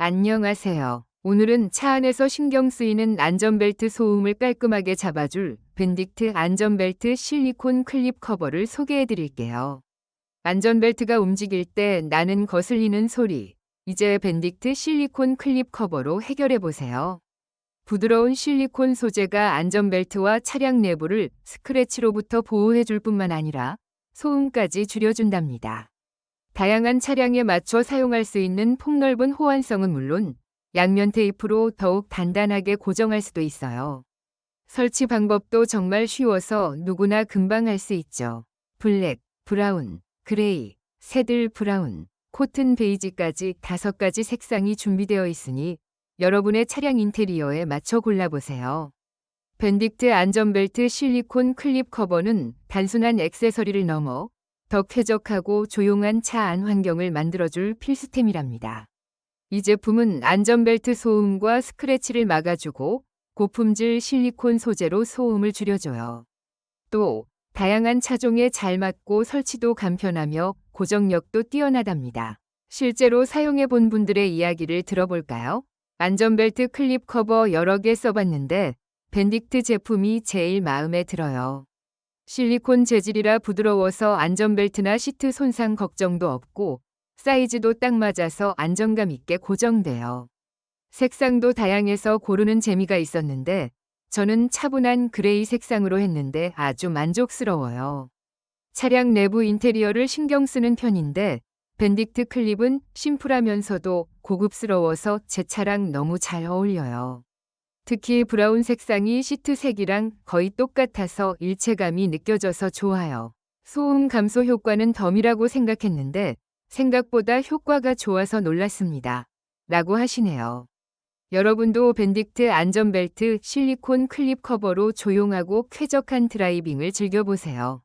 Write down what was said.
안녕하세요. 오늘은 차 안에서 신경 쓰이는 안전벨트 소음을 깔끔하게 잡아줄 밴딕트 안전벨트 실리콘 클립 커버를 소개해 드릴게요. 안전벨트가 움직일 때 나는 거슬리는 소리. 이제 밴딕트 실리콘 클립 커버로 해결해 보세요. 부드러운 실리콘 소재가 안전벨트와 차량 내부를 스크래치로부터 보호해 줄 뿐만 아니라 소음까지 줄여준답니다. 다양한 차량에 맞춰 사용할 수 있는 폭넓은 호환성은 물론 양면 테이프로 더욱 단단하게 고정할 수도 있어요. 설치 방법도 정말 쉬워서 누구나 금방 할 수 있죠. 블랙, 브라운, 그레이, 새들 브라운, 코튼 베이지까지 5가지 색상이 준비되어 있으니 여러분의 차량 인테리어에 맞춰 골라보세요. 밴딕트 안전벨트 실리콘 클립 커버는 단순한 액세서리를 넘어 더 쾌적하고 조용한 차 안 환경을 만들어줄 필수템이랍니다. 이 제품은 안전벨트 소음과 스크래치를 막아주고 고품질 실리콘 소재로 소음을 줄여줘요. 또 다양한 차종에 잘 맞고 설치도 간편하며 고정력도 뛰어나답니다. 실제로 사용해 본 분들의 이야기를 들어볼까요? 안전벨트 클립 커버 여러 개 써봤는데 밴딕트 제품이 제일 마음에 들어요. 실리콘 재질이라 부드러워서 안전벨트나 시트 손상 걱정도 없고 사이즈도 딱 맞아서 안정감 있게 고정돼요. 색상도 다양해서 고르는 재미가 있었는데 저는 차분한 그레이 색상으로 했는데 아주 만족스러워요. 차량 내부 인테리어를 신경 쓰는 편인데 밴딕트 클립은 심플하면서도 고급스러워서 제 차랑 너무 잘 어울려요. 특히 브라운 색상이 시트 색이랑 거의 똑같아서 일체감이 느껴져서 좋아요. 소음 감소 효과는 덤이라고 생각했는데 생각보다 효과가 좋아서 놀랐습니다. 라고 하시네요. 여러분도 밴딕트 안전벨트 실리콘 클립 커버로 조용하고 쾌적한 드라이빙을 즐겨보세요.